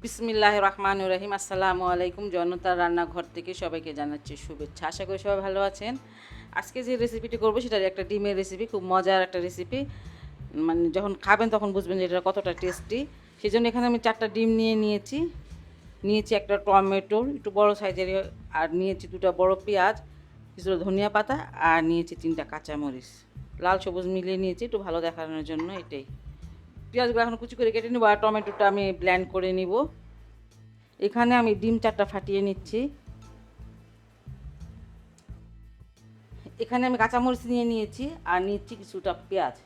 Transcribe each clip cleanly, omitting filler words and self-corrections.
বিসমিল্লাহির রহমানির রহিম। আসসালামু আলাইকুম। জনতার রান্নাঘর থেকে সবাইকে জানাচ্ছি শুভেচ্ছা। আশা করি সবাই ভালো আছেন। আজকে যে রেসিপিটি করবো সেটা একটা ডিমের রেসিপি, খুব মজার একটা রেসিপি। মানে যখন খাবেন তখন বুঝবেন যে এটা কতটা টেস্টি। সেই জন্য এখানে আমি 4টা ডিম নিয়েছি একটা টমেটো একটু বড় সাইজের, আর নিয়েছি 2টা বড় পেঁয়াজ, কিছুটা ধনিয়া পাতা, আর নিয়েছি 3টা কাঁচামরিচ। লাল সবুজ মিলিয়ে নিয়েছি একটু ভালো দেখানোর জন্য। এটাই পেঁয়াজগুলো এখন কুচি করে কেটে নেবো, আর টমেটোটা আমি ব্লেন্ড করে নিব। এখানে আমি ডিম 4টা ফাটিয়ে নিচ্ছি। এখানে আমি কাঁচামরিচ নিয়ে নিয়েছি, আর নিচ্ছি কিছুটা পেঁয়াজ।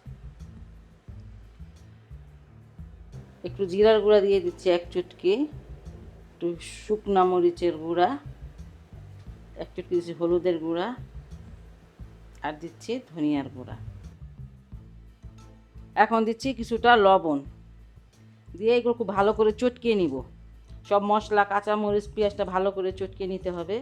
একটু জিরার গুঁড়া দিয়ে দিচ্ছি 1 চুটকি, একটু শুকনা মরিচের গুঁড়া, 1 চুটকি দিচ্ছি হলুদের গুঁড়া, আর দিচ্ছি ধনিয়ার গুঁড়া। এখন দিচ্ছি কিছুটা লবণ দিয়ে এগুলো খুব ভালো করে চটকিয়ে নিব। সব মশলা, কাঁচামরিচ, পেঁয়াজটা ভালো করে চটকিয়ে নিতে হবে।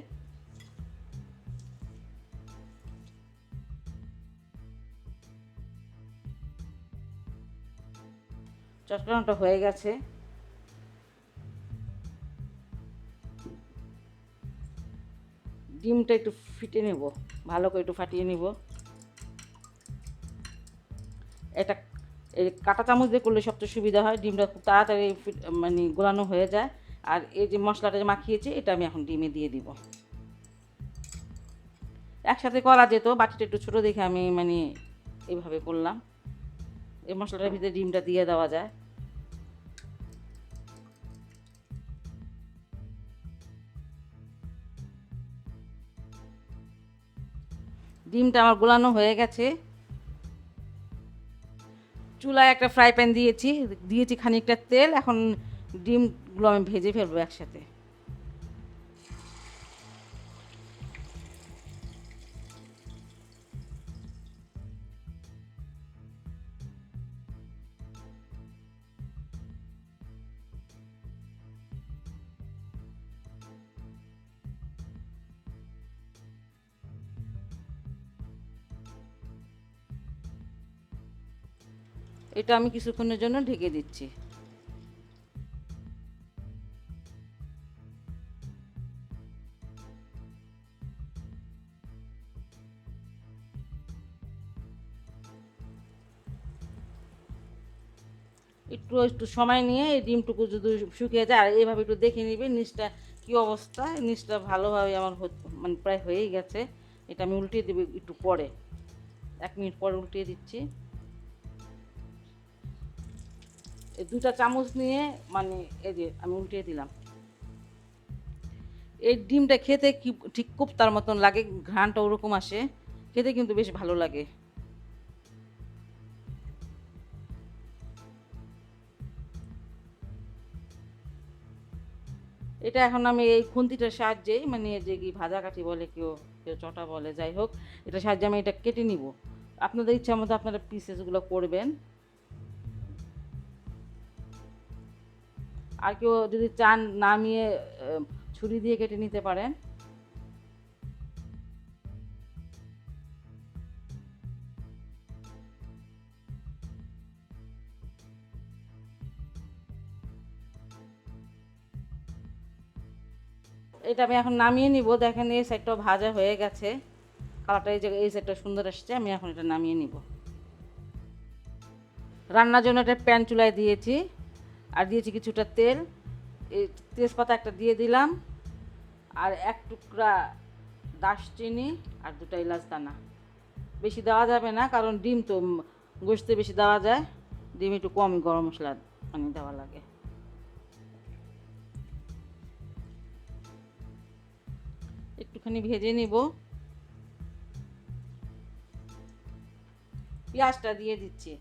চটকানোটা হয়ে গেছে। ডিমটা একটু ফিটে নেব, ভালো করে একটু ফাটিয়ে নিব। এটা এই কাঁটা চামচ দিয়ে করলে সবচেয়ে সুবিধা হয়, ডিমটা খুব তাড়াতাড়ি মানে গোলানো হয়ে যায়। আর এই যে মশলাটা যে মাখিয়েছি এটা আমি এখন ডিমে দিয়ে দিব। একসাথে করা যেত, বাটিটা একটু ছোটো দেখে আমি মানে এইভাবে করলাম। এই মশলাটার ভিতরে ডিমটা দিয়ে দেওয়া যায়। ডিমটা আমার গোলানো হয়ে গেছে। চুলায় একটা ফ্রাই প্যান দিয়েছি খানিকটা তেল। এখন ডিমগুলো আমি ভেজে ফেলবো একসাথে। এটা আমি কিছুক্ষণের জন্য ঢেকে দিচ্ছি। একটু একটু সময় নিয়ে এই ডিমটুকু যদি শুকিয়ে যায়, আর এইভাবে একটু দেখে নিবে নিচটা কী অবস্থা। নিচটা ভালোভাবে আমার মানে প্রায় হয়েই গেছে। এটা আমি উল্টিয়ে দেবো একটু পরে, 1 মিনিট পরে উল্টিয়ে দিচ্ছি। এই 2টা চামচ নিয়ে মানে এই যে আমি উল্টিয়ে দিলাম। এই ডিমটা খেতে কি ঠিক কোপ্তার মতন লাগে, ঘ্রাণটা ওরকম আসে, খেতে কিন্তু বেশ ভালো লাগে। এটা এখন আমি এই খুন্তিটার সাহায্যেই, মানে যে কি ভাজা কাঠি বলে, কেউ কেউ চটা বলে, যাই হোক, এটার সাহায্যে আমি এটা কেটে নিব। আপনাদের ইচ্ছা মতো আপনারা পিসেসগুলো করবেন। আর কেউ যদি চান নামিয়ে ছুরি দিয়ে কেটে নিতে পারেন। এটা আমি এখন নামিয়ে নিব। দেখেন এই সাইডটা ভাজা হয়ে গেছে, কালারটা এই যে এই সাইডটা সুন্দর আসছে। আমি এখন এটা নামিয়ে নিব। রান্নার জন্য একটা প্যান চুলায় দিয়েছি, আর দিয়েছি কিছুটা তেল। এই তেজপাতা একটা দিয়ে দিলাম, আর 1 টুকরা দারচিনি, আর 2টা এলাচ দানা। বেশি দেওয়া যাবে না, কারণ ডিম তো গোশতে বেশি দেওয়া যায়, ডিম একটু কমই গরম মশলা মানে দেওয়া লাগে। একটুখানি ভেজে নিব। পেঁয়াজটা দিয়ে দিচ্ছি।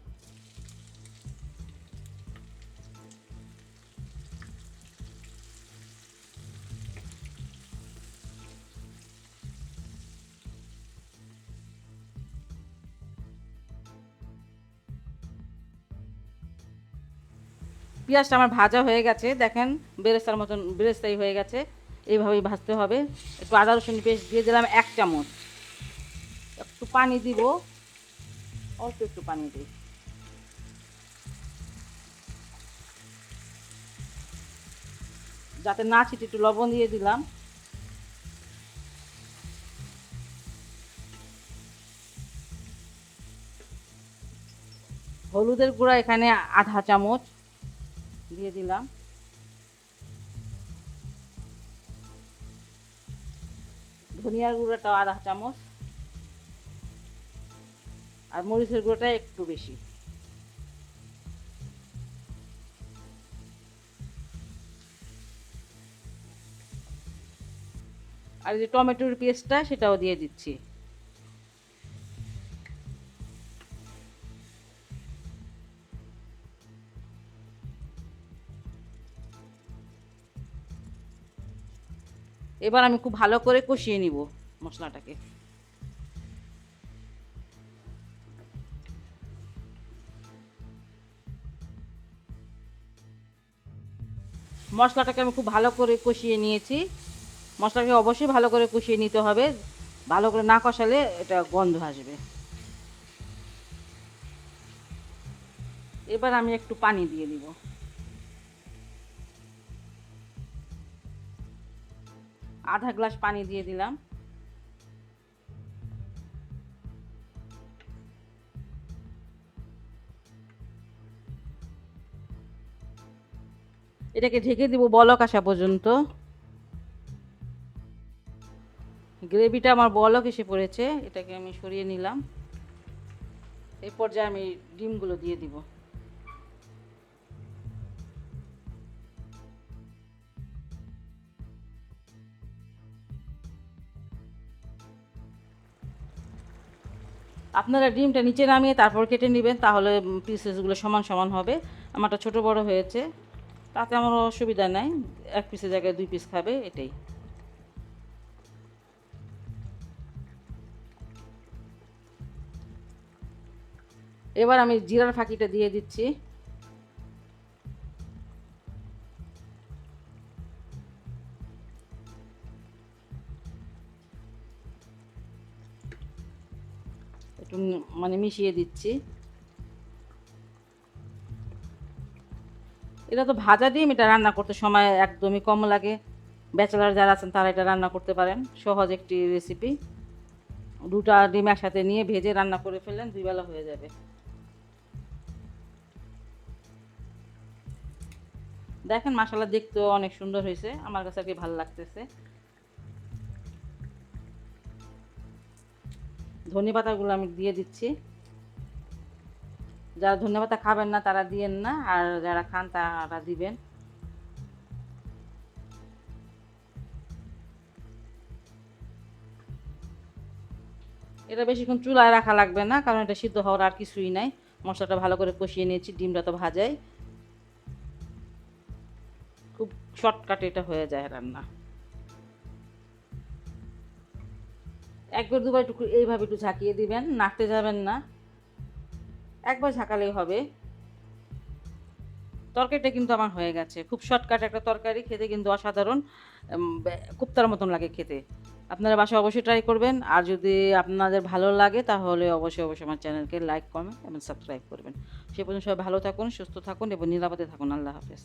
পেঁয়াজটা আমার ভাজা হয়ে গেছে, দেখেন বেরেস্তার মতন বেরেস্তাই হয়ে গেছে। এইভাবেই ভাজতে হবে। একটু আদা রসুন পেস্ট দিয়ে দিলাম 1 চামচ। একটু পানি দিব, অল্প একটু পানি দিই। যাতে না ছিটে একটু লবণ দিয়ে দিলাম। হলুদের গুঁড়া এখানে আধা চামচ দিয়ে দিলাম। ধনিয়ার গুঁড়াটাও আধা চামচ, আর মরিচের গুঁড়োটা একটু বেশি। আর যে টমেটোর পেস্টটা সেটাও দিয়ে দিচ্ছি। এবার আমি খুব ভালো করে কষিয়ে নিব মশলাটাকে। মশলাটাকে আমি খুব ভালো করে কষিয়ে নিয়েছি। মশলাটাকে অবশ্যই ভালো করে কষিয়ে নিতে হবে, ভালো করে না কষালে এটা গন্ধ আসবে। এবার আমি একটু পানি দিয়ে দিব। আধা গ্লাস পানি দিয়ে দিলাম। এটাকে ঢেকে দিব বলক আসা পর্যন্ত। গ্রেভিটা আমার বলক এসে পড়েছে, এটাকে আমি সরিয়ে নিলাম। এই পর্যায়ে আমি ডিমগুলো দিয়ে দিব। আপনারা ডিমটা নিচে নামিয়ে তারপর কেটে নেবেন, তাহলে পিসেসগুলো সমান সমান হবে। আমারটা ছোট বড় হয়েছে, তাতে আমার অসুবিধা নাই, এক পিসের জায়গায় 2 পিস খাবে এটাই। এবার আমি জিরার ফাঁকিটা দিয়ে দিচ্ছি। একটু মানে মিশিয়ে দিচ্ছি। এটা তো ভাজা ডিম, এটা রান্না করতে সময় একদমই কম লাগে। ব্যাচেলার যারা আছেন তারা এটা রান্না করতে পারেন, সহজ একটি রেসিপি। 2টা ডিম একসাথে নিয়ে ভেজে রান্না করে ফেললেন, 2 বেলা হয়ে যাবে। দেখেন মাশাআল্লাহ দেখতেও অনেক সুন্দর হয়েছে, আমার কাছে আর কি ভালো লাগতেছে। ধনে পাতাগুলো আমি দিয়ে দিচ্ছি। যারা ধনে পাতা খাবেন না তারা দিয়েন না, আর যারা খান তারা দিবেন। এটা বেশিক্ষণ চুলায় রাখা লাগবে না, কারণ এটা সিদ্ধ হওয়ার আর কিছুই নাই। মশলাটা ভালো করে কষিয়ে নিয়েছি, ডিমটা তো ভাজাই। খুব শর্টকাটে এটা হয়ে যায় রান্না। একবার দুবার একটু এইভাবে একটু ঝাঁকিয়ে দিবেন, নাড়তে যাবেন না, একবার ঝাঁকালেই হবে। তরকারিটা কিন্তু আমার হয়ে গেছে। খুব শর্টকাট একটা তরকারি, খেতে কিন্তু অসাধারণ, কোপ্তার মতন লাগে খেতে। আপনারা বাসায় অবশ্যই ট্রাই করবেন, আর যদি আপনাদের ভালো লাগে তাহলে অবশ্যই অবশ্যই আমার চ্যানেলকে লাইক, কমেন্ট এবং সাবস্ক্রাইব করবেন। সে পর্যন্ত সবাই ভালো থাকুন, সুস্থ থাকুন এবং নিরাপদে থাকুন। আল্লাহ হাফেজ।